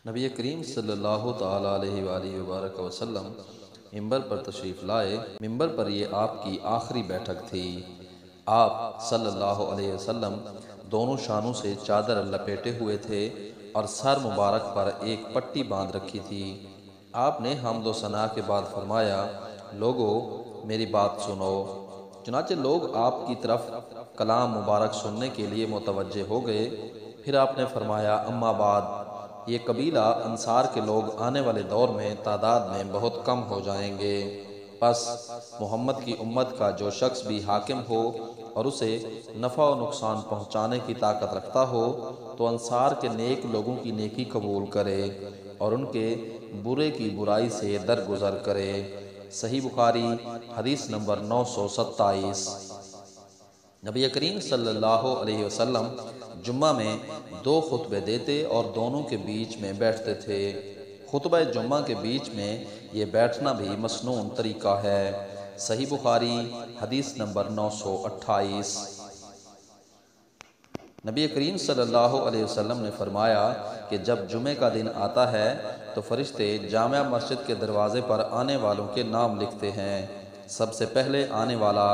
نبی کریم صلی اللہ تعالیٰ علیہ وآلہ وبارک وسلم ممبر پر تشریف لائے۔ ممبر پر یہ آپ کی آخری بیٹھک تھی۔ آپ صلی اللہ علیہ وسلم دونوں شانوں سے چادر لپیٹے ہوئے تھے اور سر مبارک پر ایک پٹی باندھ رکھی تھی۔ آپ نے حمد و ثنا کے بعد فرمایا، لوگو میری بات سنو۔ چنانچہ لوگ آپ کی طرف کلام مبارک سننے کے لیے متوجہ ہو گئے۔ پھر آپ نے فرمایا، اما بعد، یہ قبیلہ انصار کے لوگ آنے والے دور میں تعداد میں بہت کم ہو جائیں گے۔ پس محمد کی امت کا جو شخص بھی حاکم ہو اور اسے نفع و نقصان پہنچانے کی طاقت رکھتا ہو تو انصار کے نیک لوگوں کی نیکی قبول کرے اور ان کے برے کی برائی سے درگزر کرے۔ صحیح بخاری حدیث نمبر 927۔ نبی کریم صلی اللہ علیہ وسلم جمعہ میں 2 خطبے دیتے اور دونوں کے بیچ میں بیٹھتے تھے۔ خطبہ جمعہ کے بیچ میں یہ بیٹھنا بھی مسنون طریقہ ہے۔ صحیح بخاری حدیث نمبر 928۔ نبی کریم صلی اللہ علیہ وسلم نے فرمایا کہ جب جمعے کا دن آتا ہے تو فرشتے جامع مسجد کے دروازے پر آنے والوں کے نام لکھتے ہیں۔ سب سے پہلے آنے والا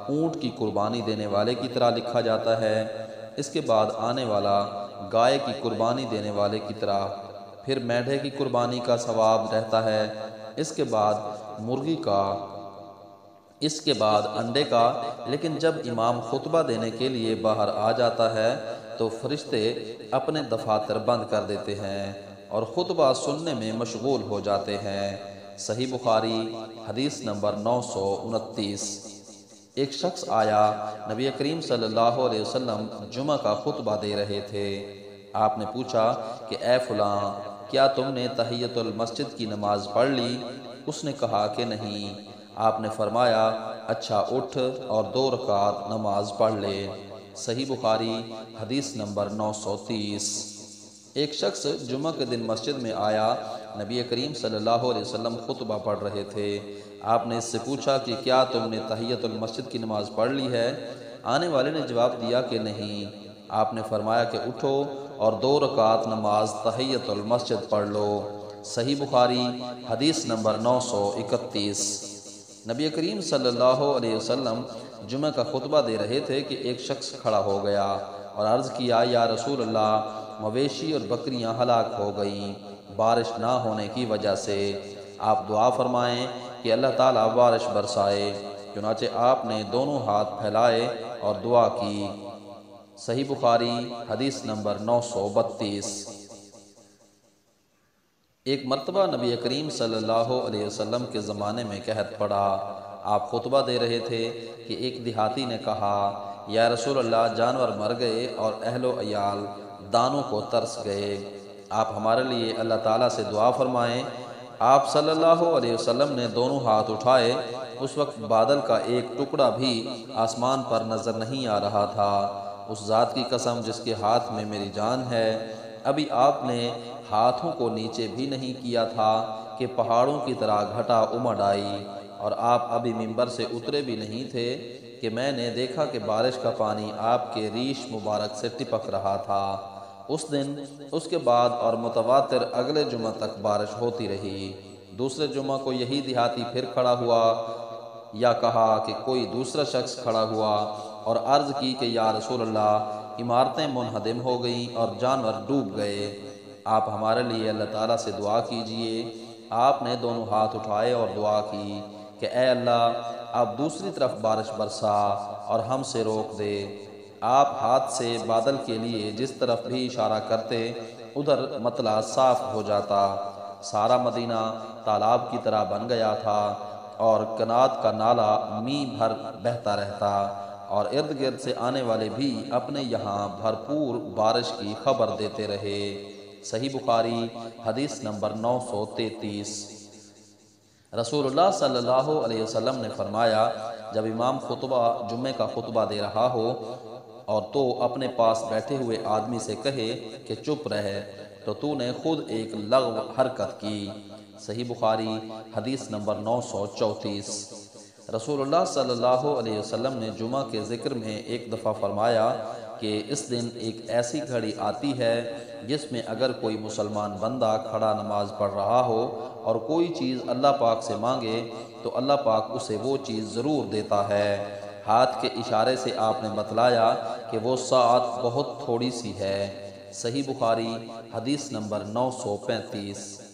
اونٹ کی قربانی دینے والے کی طرح لکھا جاتا ہے، اس کے بعد آنے والا گائے کی قربانی دینے والے کی طرح، پھر میڈھے کی قربانی کا ثواب رہتا ہے، اس کے بعد مرغی کا، اس کے بعد انڈے کا۔ لیکن جب امام خطبہ دینے کے لیے باہر آ جاتا ہے تو فرشتے اپنے دفاتر بند کر دیتے ہیں اور خطبہ سننے میں مشغول ہو جاتے ہیں۔ صحیح بخاری حدیث نمبر 929۔ ایک شخص آیا، نبی کریم صلی اللہ علیہ وسلم جمعہ کا خطبہ دے رہے تھے۔ آپ نے پوچھا کہ اے فلاں، کیا تم نے تحیۃ المسجد کی نماز پڑھ لی؟ اس نے کہا کہ نہیں۔ آپ نے فرمایا، اچھا اٹھ اور 2 رکعت نماز پڑھ لے۔ صحیح بخاری حدیث نمبر 930۔ ایک شخص جمعہ کے دن مسجد میں آیا، نبی کریم صلی اللہ علیہ وسلم خطبہ پڑھ رہے تھے۔ آپ نے اس سے پوچھا کہ کیا تم نے تحیۃ المسجد کی نماز پڑھ لی ہے؟ آنے والے نے جواب دیا کہ نہیں۔ آپ نے فرمایا کہ اٹھو اور 2 رکعت نماز تحیۃ المسجد پڑھ لو۔ صحیح بخاری حدیث نمبر 931۔ نبی کریم صلی اللہ علیہ وسلم جمعہ کا خطبہ دے رہے تھے کہ ایک شخص کھڑا ہو گیا اور عرض کیا، یا رسول اللہ، مویشی اور بکریاں ہلاک ہو گئیں بارش نہ ہونے کی وجہ سے، آپ دعا فرمائیں کہ اللہ تعالیٰ بارش برسائے۔ چنانچہ آپ نے دونوں ہاتھ پھیلائے اور دعا کی۔ صحیح بخاری حدیث نمبر 932۔ ایک مرتبہ نبی کریم صلی اللہ علیہ وسلم کے زمانے میں قحط پڑا۔ آپ خطبہ دے رہے تھے کہ ایک دیہاتی نے کہا، یا رسول اللہ، جانور مر گئے اور اہل و عیال دانوں کو ترس گئے، آپ ہمارے لیے اللہ تعالیٰ سے دعا فرمائیں۔ آپ صلی اللہ علیہ وسلم نے دونوں ہاتھ اٹھائے۔ اس وقت بادل کا ایک ٹکڑا بھی آسمان پر نظر نہیں آ رہا تھا۔ اس ذات کی قسم جس کے ہاتھ میں میری جان ہے، ابھی آپ نے ہاتھوں کو نیچے بھی نہیں کیا تھا کہ پہاڑوں کی طرح گھٹا امڑ آئی، اور آپ ابھی ممبر سے اترے بھی نہیں تھے کہ میں نے دیکھا کہ بارش کا پانی آپ کے ریش مبارک سے ٹپک رہا تھا۔ اس دن، اس کے بعد اور متواتر اگلے جمعہ تک بارش ہوتی رہی۔ دوسرے جمعہ کو یہی دیہاتی پھر کھڑا ہوا، یا کہا کہ کوئی دوسرا شخص کھڑا ہوا اور عرض کی کہ یا رسول اللہ، عمارتیں منہدم ہو گئیں اور جانور ڈوب گئے، آپ ہمارے لیے اللہ تعالیٰ سے دعا کیجئے۔ آپ نے دونوں ہاتھ اٹھائے اور دعا کی کہ اے اللہ، آپ دوسری طرف بارش برسا اور ہم سے روک دے۔ آپ ہاتھ سے بادل کے لیے جس طرف بھی اشارہ کرتے، ادھر مطلع صاف ہو جاتا۔ سارا مدینہ تالاب کی طرح بن گیا تھا اور کنات کا نالہ میہ بھر بہتا رہتا، اور ارد گرد سے آنے والے بھی اپنے یہاں بھرپور بارش کی خبر دیتے رہے۔ صحیح بخاری حدیث نمبر 933۔ رسول اللہ صلی اللہ علیہ وسلم نے فرمایا، جب امام خطبہ جمعے کا خطبہ دے رہا ہو اور تو اپنے پاس بیٹھے ہوئے آدمی سے کہے کہ چپ رہے، تو نے خود ایک لغو حرکت کی۔ صحیح بخاری حدیث نمبر 934۔ رسول اللہ صلی اللہ علیہ وسلم نے جمعہ کے ذکر میں ایک دفعہ فرمایا، کہ اس دن ایک ایسی گھڑی آتی ہے جس میں اگر کوئی مسلمان بندہ کھڑا نماز پڑھ رہا ہو اور کوئی چیز اللہ پاک سے مانگے تو اللہ پاک اسے وہ چیز ضرور دیتا ہے۔ ہاتھ کے اشارے سے آپ نے بتلایا کہ وہ ساعت بہت تھوڑی سی ہے۔ صحیح بخاری حدیث نمبر 935۔